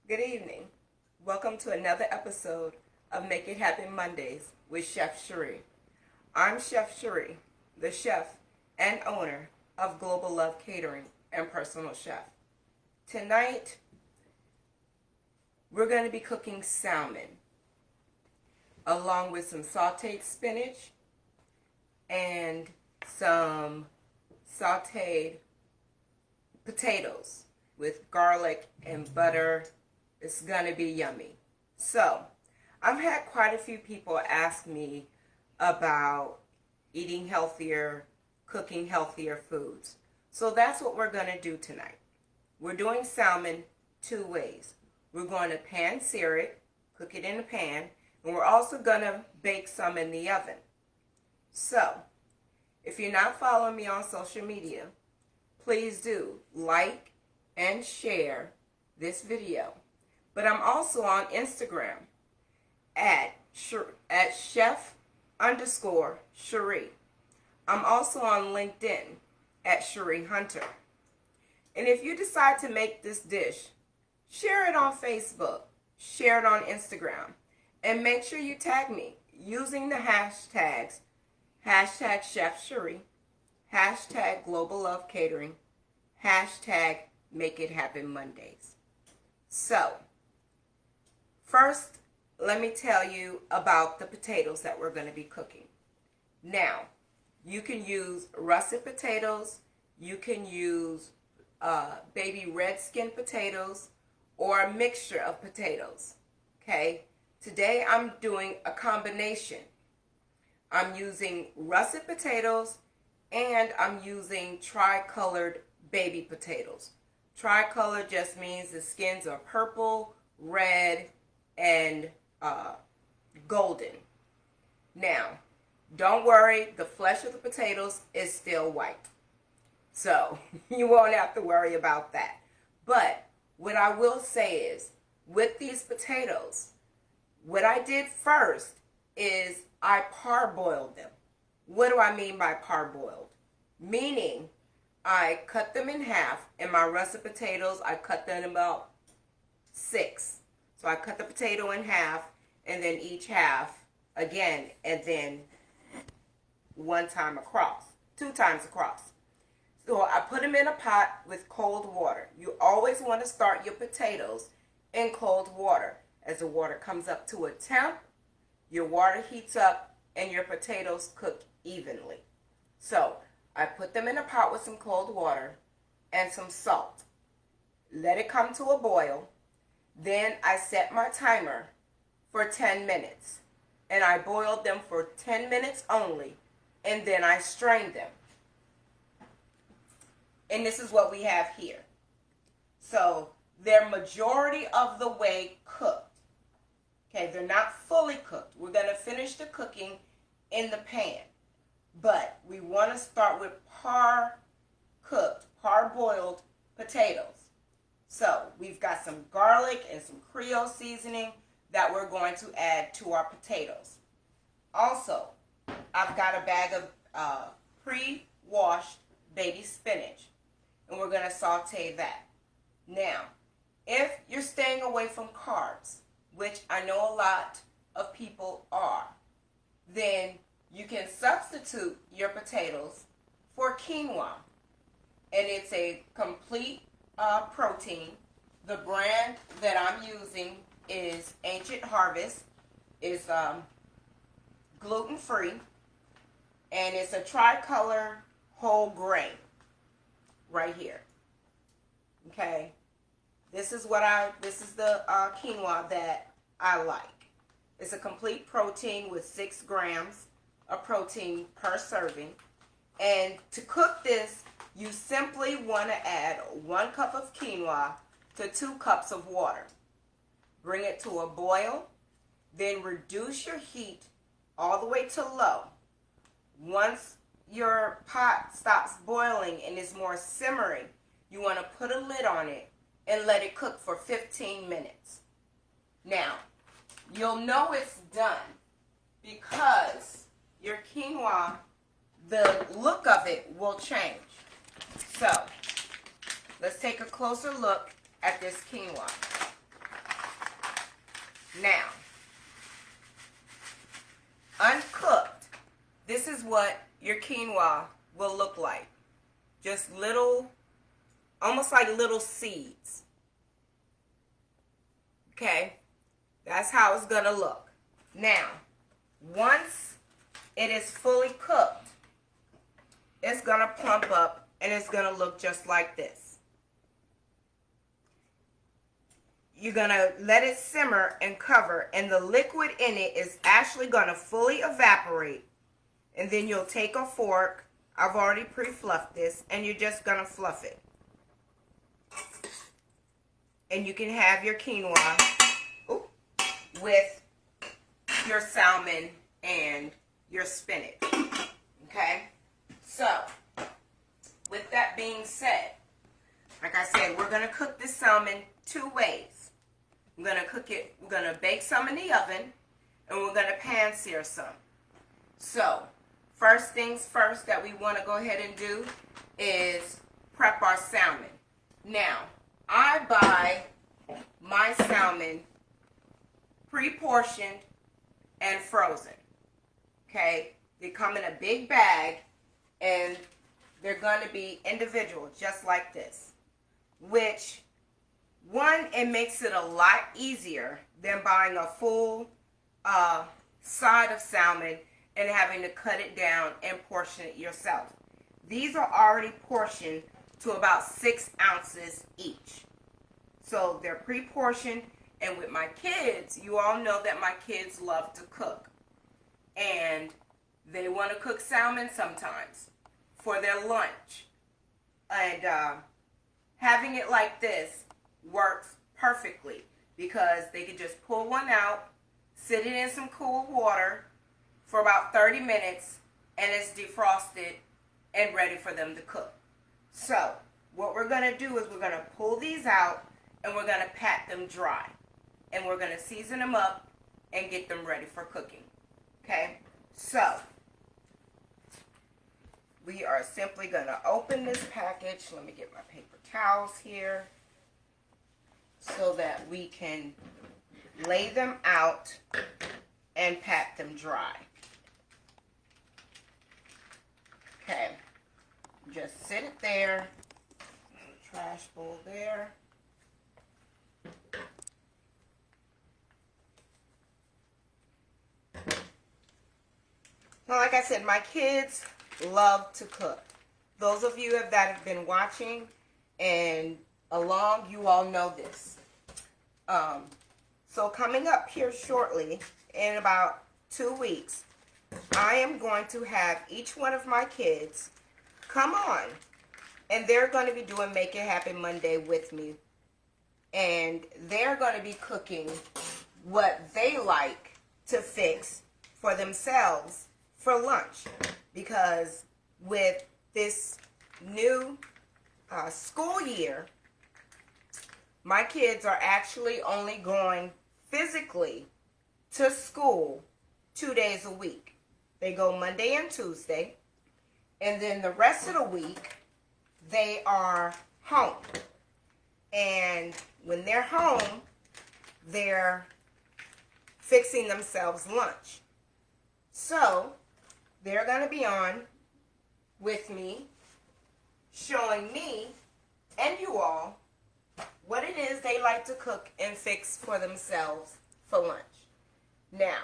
Good evening. Welcome to another episode of Make It Happen Mondays with Chef Cherie. I'm Chef Cherie, the chef and owner of Global Love Catering and Personal Chef. Tonight, we're going to be cooking salmon along with some sauteed spinach and some sauteed potatoes with garlic and butter. It's going to be yummy. So, I've had quite a few people ask me about eating healthier, cooking healthier foods. So that's what we're going to do tonight. We're doing salmon two ways. We're going to pan sear it, cook it in a pan, and we're also going to bake some in the oven. So, if you're not following me on social media, please do like and share this video. But I'm also on Instagram at chef_Cherie. I'm also on LinkedIn at Cherie Hunter. And if you decide to make this dish, share it on Facebook, share it on Instagram, and make sure you tag me using the hashtags #ChefCherie, #GlobalLoveCatering, #MakeItHappenMondays. So, first, let me tell you about the potatoes that we're going to be cooking. Now, you can use russet potatoes, you can use baby red skin potatoes, or a mixture of potatoes. Okay? Today I'm doing a combination. I'm using russet potatoes and I'm using tri-colored baby potatoes. Tri-color just means the skins are purple, red, and golden. Now, don't worry, the flesh of the potatoes is still white. So, you won't have to worry about that. But, what I will say is, with these potatoes, what I did first is I parboiled them. What do I mean by parboiled? Meaning, I cut them in half. In my russet potatoes, I cut them about 6. So I cut the potato in half, and then each half again, and then one time across, 2 times across. So I put them in a pot with cold water. You always want to start your potatoes in cold water. As the water comes up to a temp, your water heats up and your potatoes cook evenly. So I put them in a pot with some cold water and some salt. Let it come to a boil. Then I set my timer for 10 minutes. And I boiled them for 10 minutes only. And then I strained them. And this is what we have here. So they're majority of the way cooked. Okay, they're not fully cooked. We're going to finish the cooking in the pan. But we want to start with par-cooked, par-boiled potatoes. So we've got some garlic and some Creole seasoning that we're going to add to our potatoes. Also, I've got a bag of pre-washed baby spinach, and we're going to saute that. Now, if you're staying away from carbs, which I know a lot of people are, then you can substitute your potatoes for quinoa. And it's a complete protein. The brand that I'm using is Ancient Harvest. It's gluten-free, and it's a tricolor whole grain right here. Okay, this is the quinoa that I like. It's a complete protein with 6 grams of protein per serving. And to cook this, you simply want to add 1 cup of quinoa to 2 cups of water. Bring it to a boil, then reduce your heat all the way to low. Once your pot stops boiling and is more simmering, you want to put a lid on it and let it cook for 15 minutes. Now, you'll know it's done because your quinoa, the look of it will change. So, let's take a closer look at this quinoa. Now, uncooked, this is what your quinoa will look like. Just little, almost like little seeds. Okay? That's how it's going to look. Now, once it is fully cooked, it's going to plump up and it's going to look just like this. You're going to let it simmer and cover, and the liquid in it is actually going to fully evaporate. And then you'll take a fork, I've already pre-fluffed this, and you're just going to fluff it. And you can have your quinoa with your salmon and your spinach. Okay? So, with that being said, like I said, we're going to cook this salmon 2 ways. We're going to cook it, we're going to bake some in the oven, and we're going to pan sear some. So, first things first that we want to go ahead and do is prep our salmon. Now, I buy my salmon pre-portioned and frozen. Okay? They come in a big bag, and they're going to be individual, just like this. Which, one, it makes it a lot easier than buying a full side of salmon and having to cut it down and portion it yourself. These are already portioned to about 6 ounces each. So they're pre-portioned, and with my kids, you all know that my kids love to cook. And they want to cook salmon sometimes for their lunch. And having it like this works perfectly because they can just pull one out, sit it in some cool water for about 30 minutes, and it's defrosted and ready for them to cook. So, what we're going to do is we're going to pull these out and we're going to pat them dry. And we're going to season them up and get them ready for cooking. Okay? So, we are simply going to open this package. Let me get my paper towels here so that we can lay them out and pat them dry. Okay, just sit it there, trash bowl there. Now, like I said, my kids love to cook. Those of you that have been watching and along, you all know this. So coming up here shortly, in about 2 weeks, I am going to have each one of my kids come on, and they're going to be doing Make It Happen Monday with me. And they're going to be cooking what they like to fix for themselves for lunch. Because with this new school year, my kids are actually only going physically to school 2 days a week. They go Monday and Tuesday, and then the rest of the week they are home. And when they're home, they're fixing themselves lunch. So they're going to be on with me, showing me and you all what it is they like to cook and fix for themselves for lunch. Now,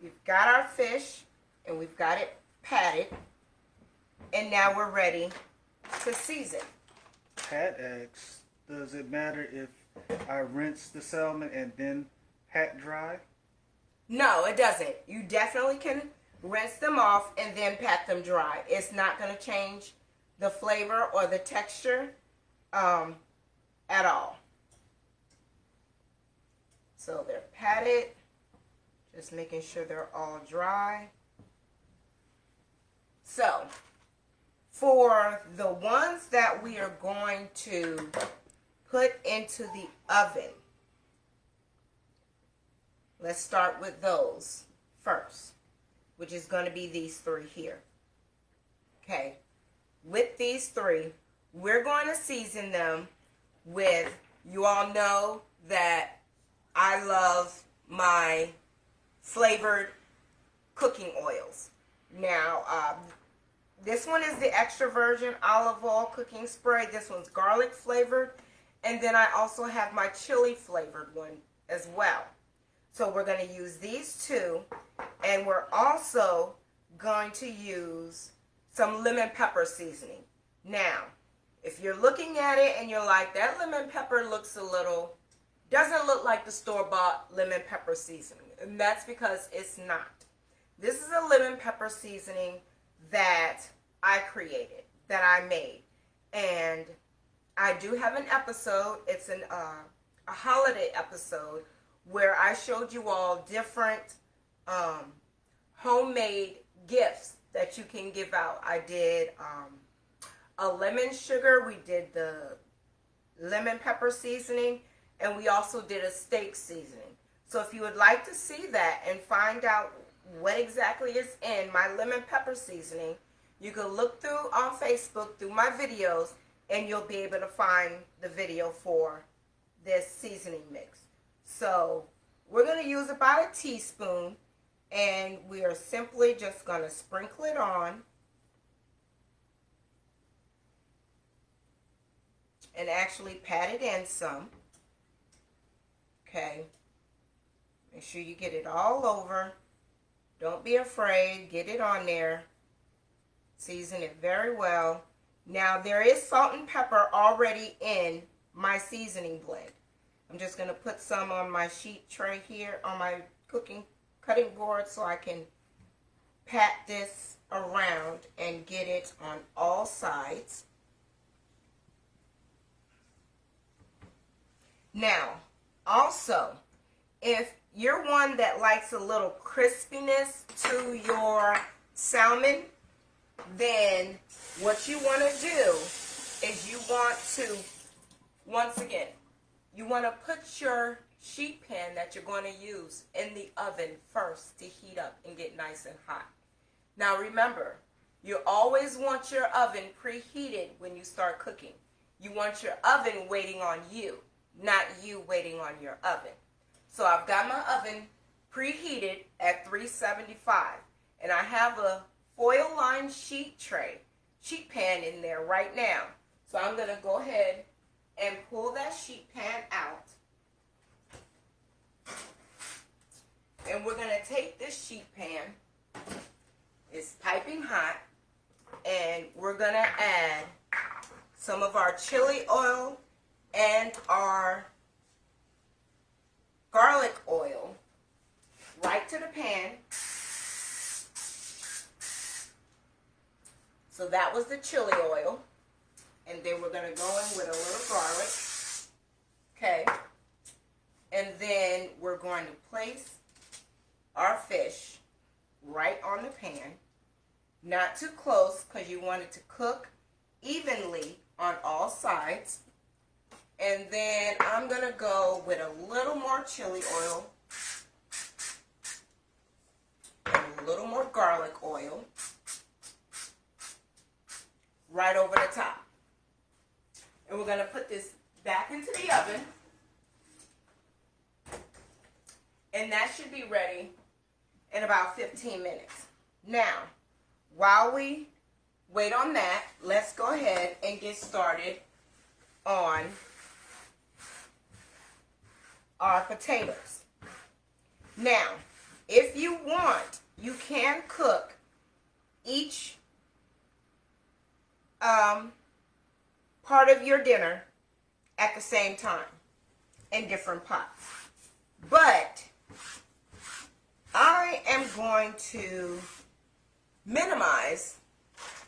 we've got our fish and we've got it patted, and now we're ready to season. Pat asks, does it matter if I rinse the salmon and then pat dry? No, it doesn't. You definitely can rinse them off and then pat them dry. It's not going to change the flavor or the texture at all. So they're patted, just making sure they're all dry. So, for the ones that we are going to put into the oven, let's start with those first, which is going to be these 3 here. Okay, with these 3, we're going to season them with, you all know that I love my flavored cooking oils. Now, this one is the extra virgin olive oil cooking spray. This one's garlic flavored. And then I also have my chili flavored one as well. So we're going to use these two. And we're also going to use some lemon pepper seasoning. Now, if you're looking at it and you're like, that lemon pepper looks doesn't look like the store-bought lemon pepper seasoning. And that's because it's not. This is a lemon pepper seasoning that I created, that I made. And I do have an episode. It's a holiday episode where I showed you all different homemade gifts that you can give out. I did a lemon sugar. We did the lemon pepper seasoning. And we also did a steak seasoning. So if you would like to see that and find out what exactly is in my lemon pepper seasoning, you can look through on Facebook through my videos, and you'll be able to find the video for this seasoning mix. So we're going to use about a teaspoon, and we are simply just going to sprinkle it on. And actually pat it in some. Okay. Make sure you get it all over. Don't be afraid. Get it on there. Season it very well. Now, there is salt and pepper already in my seasoning blend. I'm just going to put some on my sheet tray here on my cutting board so I can pat this around and get it on all sides. Now, also, if you're one that likes a little crispiness to your salmon, then what you want to do is you want to, once again, you want to put your sheet pan that you're going to use in the oven first to heat up and get nice and hot. Now remember, you always want your oven preheated when you start cooking. You want your oven waiting on you, not you waiting on your oven. So I've got my oven preheated at 375, and I have a foil-lined sheet pan in there right now. So I'm going to go ahead and pull that sheet pan out. And we're going to take this sheet pan, it's piping hot, and we're going to add some of our chili oil and our garlic oil right to the pan. So that was the chili oil. And then we're going to go in with a little garlic. Okay. And then we're going to place our fish right on the pan. Not too close because you want it to cook evenly on all sides. And then I'm going to go with a little more chili oil and a little more garlic oil right over the top. And we're going to put this back into the oven. And that should be ready in about 15 minutes. Now, while we wait on that, let's go ahead and get started on our potatoes. Now, if you want, you can cook each part of your dinner at the same time in different pots. But I am going to minimize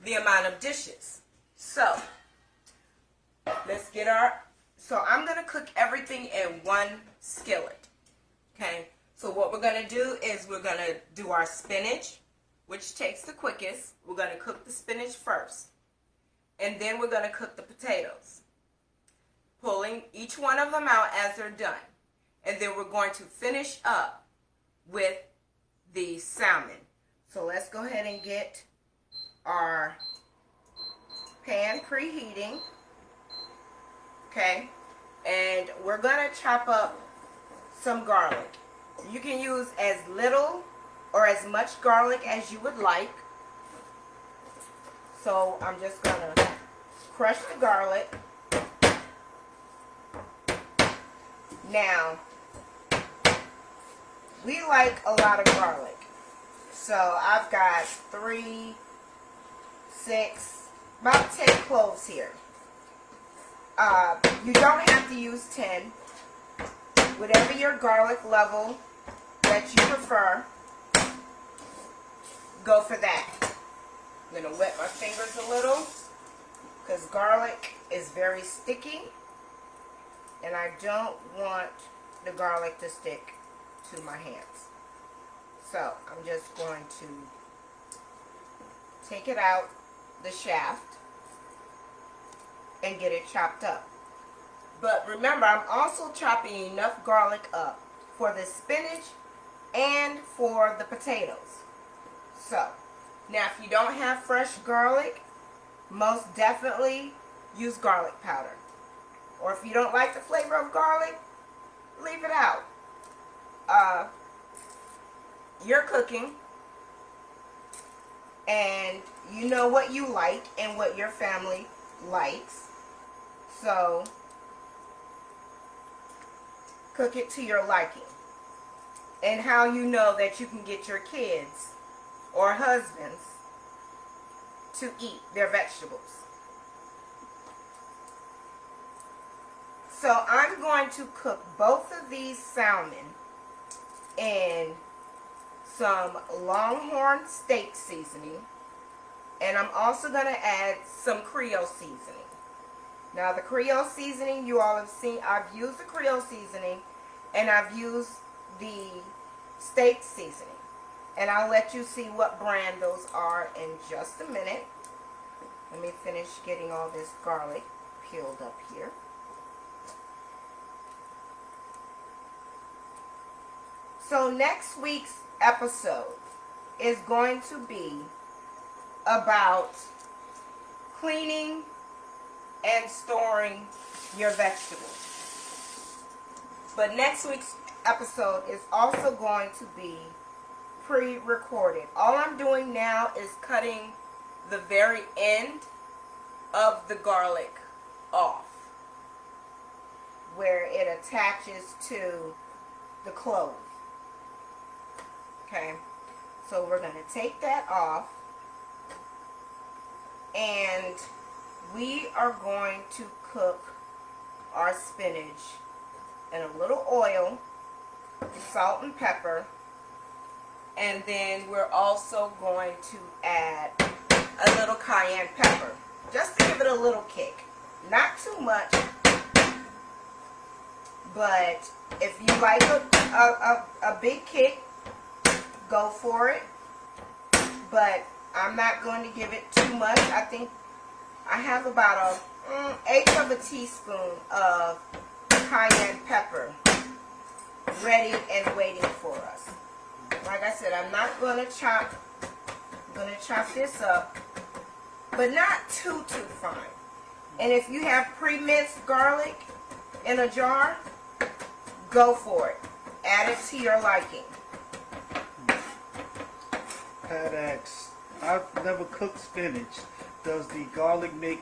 the amount of dishes. So, so I'm going to cook everything in one skillet. Okay, so what we're going to do is we're going to do our spinach, which takes the quickest. We're going to cook the spinach first. And then we're going to cook the potatoes, pulling each one of them out as they're done. And then we're going to finish up with the salmon. So let's go ahead and get our pan preheating. Okay, and we're going to chop up some garlic. You can use as little or as much garlic as you would like. So I'm just going to crush the garlic. Now, we like a lot of garlic. So I've got 3, 6, about 10 cloves here. You don't have to use 10. Whatever your garlic level that you prefer, go for that. I'm going to wet my fingers a little because garlic is very sticky and I don't want the garlic to stick to my hands. So I'm just going to take it out the shaft and get it chopped up. But remember, I'm also chopping enough garlic up for the spinach and for the potatoes. So, now if you don't have fresh garlic, most definitely use garlic powder. Or if you don't like the flavor of garlic, leave it out. You're cooking, and you know what you like and what your family likes. So, cook it to your liking. And how you know that you can get your kids or husbands to eat their vegetables. So I'm going to cook both of these salmon in some Longhorn steak seasoning, and I'm also going to add some Creole seasoning. Now the Creole seasoning, you all have seen, I've used the Creole seasoning and I've used the steak seasoning. And I'll let you see what brand those are in just a minute. Let me finish getting all this garlic peeled up here. So next week's episode is going to be about cleaning and storing your vegetables. But next week's episode is also going to be pre-recorded. All I'm doing now is cutting the very end of the garlic off where it attaches to the clove. Okay, so we're going to take that off, and we are going to cook our spinach in a little oil, salt and pepper, and then we're also going to add a little cayenne pepper, just to give it a little kick. Not too much, but if you like a big kick, go for it. But I'm not going to give it too much. I think I have about an eighth of a teaspoon of cayenne pepper ready and waiting for us. Like I said, I'm not going to chop. I'm going to chop this up, but not too fine. And if you have pre-minced garlic in a jar, go for it. Add it to your liking. Pat asks, I've never cooked spinach. Does the garlic make